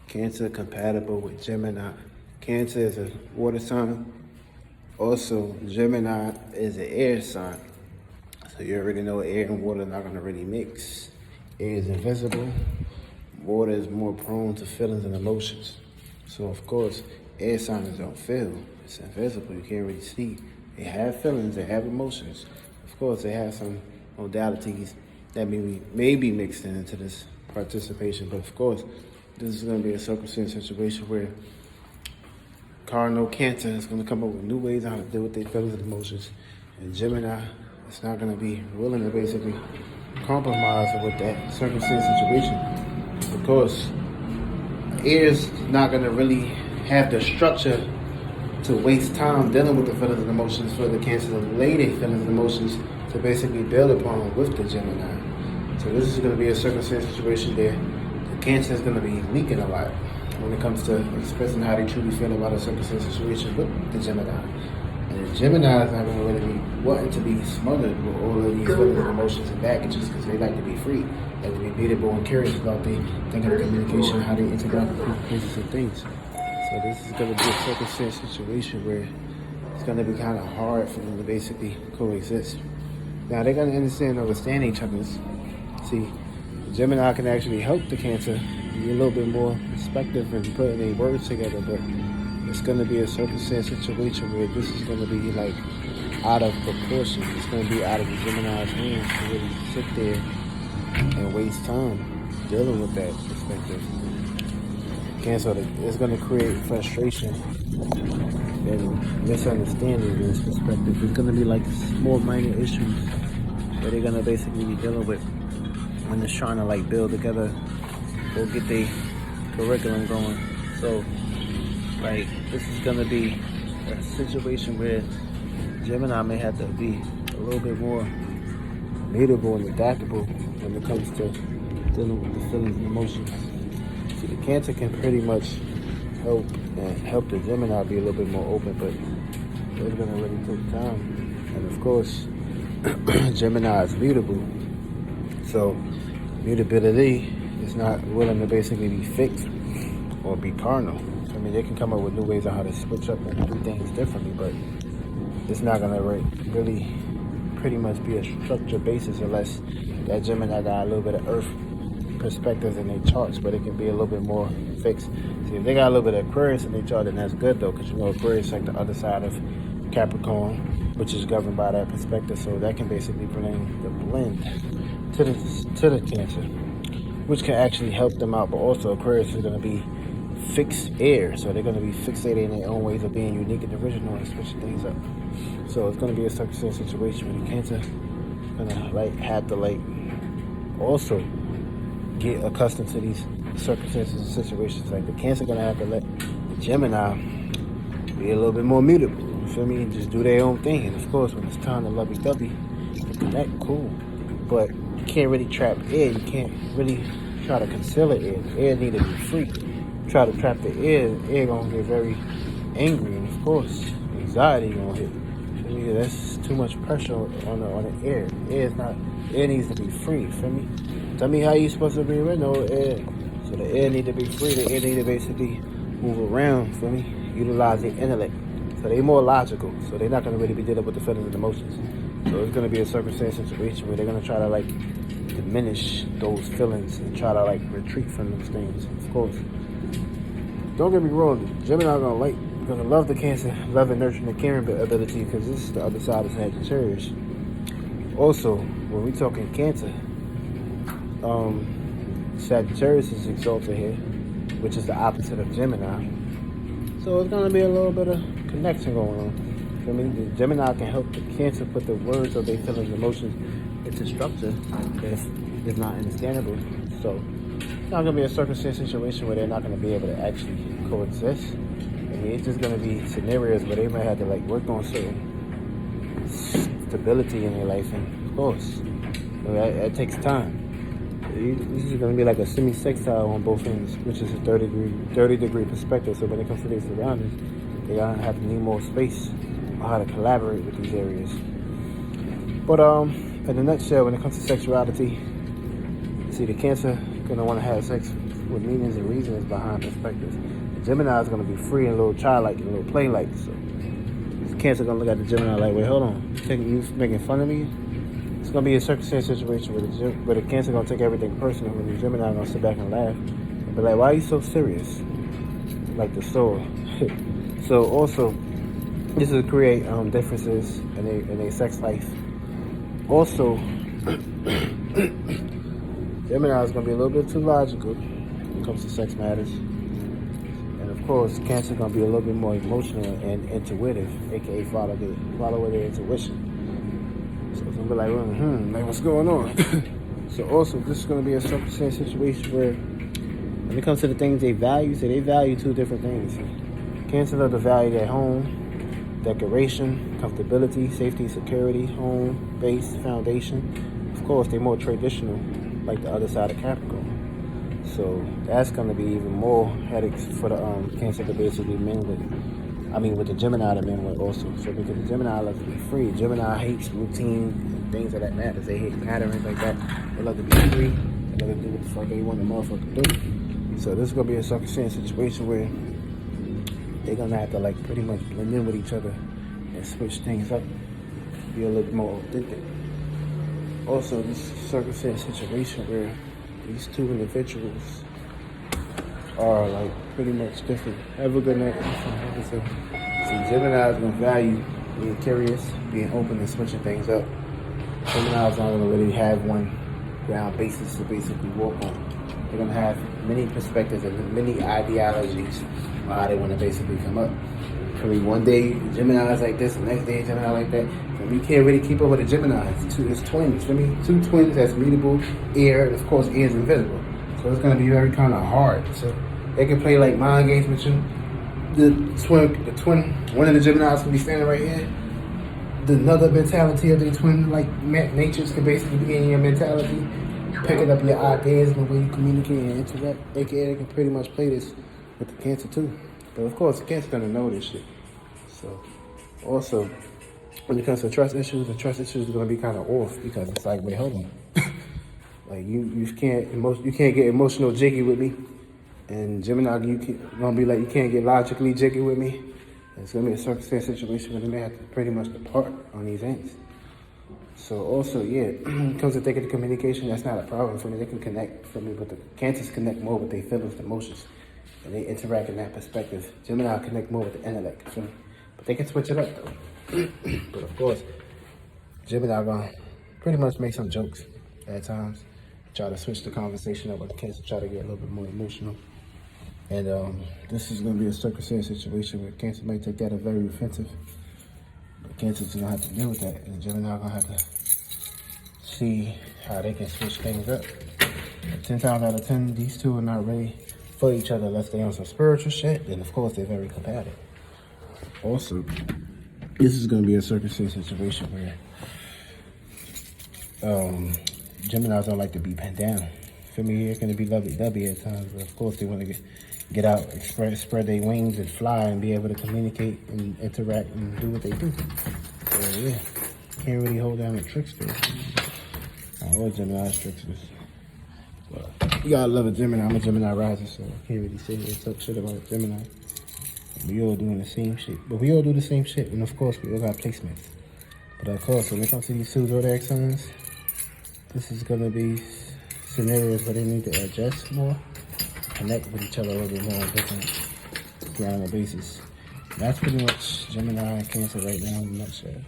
Cancer compatible with Gemini. Cancer is a water sign. Also, Gemini is an air sign. So you already know air and water are not going to really mix. Air is invisible. Water is more prone to feelings and emotions. So of course, air signs don't feel. It's invisible. You can't really see. They have feelings. They have emotions. Of course, they have some modalities that may be mixed into this participation. But of course, this is going to be a circumstance situation where Cardinal Cancer is going to come up with new ways on how to deal with their feelings and emotions. And Gemini is not going to be willing to basically compromise with that circumstance situation. Because air is not going to really have the structure to waste time dealing with the feelings and emotions for the Cancer to lay their feelings and emotions to basically build upon with the Gemini. So this is going to be a circumstance situation there. The Cancer is going to be leaking a lot when it comes to expressing how they truly feel about a circumstance situation with the Gemini. And the Gemini is not going to really be wanting to be smothered with all of these feelings and emotions and baggages because they like to be free, like to be beatable and curious about their thinking and communication, how they interact with people, places, and things. So this is going to be a circumstance situation where it's going to be kind of hard for them to basically coexist. Now they're going to understand and understand each other. See, the Gemini can actually help the Cancer be a little bit more perspective and putting their words together, but it's going to be a circumstance situation where this is going to be like out of proportion. It's going to be out of the Gemini's hands to really sit there and waste time dealing with that perspective. Cancer is going to create frustration and misunderstanding in this perspective. It's going to be like small minor issues that they're going to basically be dealing with when they're trying to like build together or get their curriculum going. So like this is going to be a situation where Gemini may have to be a little bit more mutable and adaptable when it comes to dealing with the feelings and emotions. See, the Cancer can pretty much help the Gemini be a little bit more open, but it's going to really take time. And of course, Gemini is mutable, so mutability is not willing to basically be fixed or be carnal. I mean, they can come up with new ways on how to switch up and do things differently, but it's not going to really pretty much be a structured basis unless that Gemini got a little bit of Earth perspectives in their charts, but it can be a little bit more fixed. See, if they got a little bit of Aquarius in their chart, then that's good though, because you know Aquarius is like the other side of Capricorn, which is governed by that perspective. So that can basically bring the blend to the Cancer, which can actually help them out. But also Aquarius is going to be fixed air, so they're going to be fixated in their own ways of being unique and original and switching things up. So it's going to be a circumstance situation where the Cancer is going to like have to like also get accustomed to these circumstances and situations. Like the Cancer going to have to let the Gemini be a little bit more mutable. You feel me? And just do their own thing. And of course, when it's time to lovey-dovey to connect, cool. But you can't really trap air. You can't really try to conceal it. Air need to be free. Try to trap the air gonna get very angry, and of course, anxiety gonna hit. That's too much pressure on the air. Air needs to be free. Feel me? Tell me how you supposed to be with no air. So the air need to be free. The air need to basically move around. Feel me? Utilize their intellect. So they're more logical. So they're not gonna really be dealing with the feelings and emotions. So it's gonna be a circumstance situation where they're gonna try to like diminish those feelings and try to like retreat from those things. Of course. Don't get me wrong, Gemini gonna love the Cancer, love and nurturing the caring ability, because this is the other side of Sagittarius. Also, when we talking Cancer, Sagittarius is exalted here, which is the opposite of Gemini. So it's gonna be a little bit of connection going on. I mean, the Gemini can help the Cancer put the words of their feelings and emotions into structure if it's not understandable. So it's not going to be a circumstance situation where they're not going to be able to actually coexist. I mean, it's just going to be scenarios where they might have to like work on certain stability in their life, and of course, that takes time. This is going to be like a semi-sextile on both ends, which is a 30 degree perspective. So when it comes to their surroundings, they're going to have to need more space on how to collaborate with these areas. But in a nutshell, when it comes to sexuality, see the Cancer gonna want to have sex with meanings and reasons behind perspectives. Gemini is going to be free and a little childlike and a little play-like. So Cancer going to look at the Gemini like, wait, hold on. You making fun of me? It's going to be a circumstance situation where the Cancer going to take everything personal, and the Gemini going to sit back and laugh and be like, why are you so serious? Like the soul. So also, this will create differences in their sex life. Also, Gemini is going to be a little bit too logical when it comes to sex matters. And of course, Cancer is going to be a little bit more emotional and intuitive, aka follow with their intuition. So it's going to be like, like what's going on? So also, this is going to be a circumstance situation where when it comes to the things they value, so they value two different things. Cancer love to value their home, decoration, comfortability, safety, security, home, base, foundation. Of course, they're more traditional, like the other side of Capricorn. So that's going to be even more headaches for the Cancer to basically men with. With the Gemini to men with also. So because the Gemini loves to be free. Gemini hates routine and things of that matter. They hate patterns like that. They love to be free. They love to do what the fuck they want the motherfucker to do. So this is going to be a circumstance situation where they're going to have to like pretty much blend in with each other and switch things up, be a little more authentic. Also, this circumstance situation where these two individuals are like pretty much different. Have a good night. So Gemini is going to value being curious, being open and switching things up. Gemini is not going to really have one ground basis to basically walk on. They're going to have many perspectives and many ideologies on how they want to basically come up. Could be one day Gemini is like this, the next day Gemini like that. And we can't really keep up with the Gemini. It's twins. Two twins that's mutable, air, and of course air is invisible. So it's going to be very kind of hard. So they can play like mind games with you. The twin, one of the Geminis can be standing right here. Another mentality of the twin, like natures, can basically be in your mentality, picking up your ideas and the way you communicate and interact. AKA, they can pretty much play this with the Cancer too. But of course, the Cancer's gonna know this shit. So, also, when it comes to trust issues, the trust issues are gonna be kind of off because it's like, wait, hold on, like you can't get emotional jiggy with me, and Gemini, gonna be like, you can't get logically jiggy with me. It's gonna be a circumstance situation where they may have to pretty much depart on these ends. So also, yeah, when it comes to thinking communication, that's not a problem for me. They can connect for me, but the Cancers connect more with their feelings and emotions. And they interact in that perspective. Gemini connect more with the intellect, feel me? But they can switch it up though. But of course, Gemini gonna pretty much make some jokes at times. Try to switch the conversation up with the Cancer, try to get a little bit more emotional. And this is gonna be a circumstance situation where Cancer might take that as very offensive. But Cancer's gonna have to deal with that, and Gemini gonna have to see how they can switch things up. 10 times out of 10, these two are not ready for each other unless they're on some spiritual shit. Then of course they're very compatible. Also, this is gonna be a circumstance situation where Geminis don't like to be pinned down. Feel me? It's gonna be lovey-dovey at times, but of course they want to get out, spread their wings and fly and be able to communicate and interact and do what they do. So yeah, can't really hold down a trickster. All Gemini's tricksters. But you gotta love a Gemini. I'm a Gemini rising, so I can't really say or talk shit about a Gemini. We all doing the same shit. But we all do the same shit, and of course we all got placements. But of course, when it comes to these two zodiac signs, this is gonna be scenarios where they need to adjust more, connect with each other a little bit more on different ground or basis. That's pretty much Gemini and Cancer right now in a nutshell.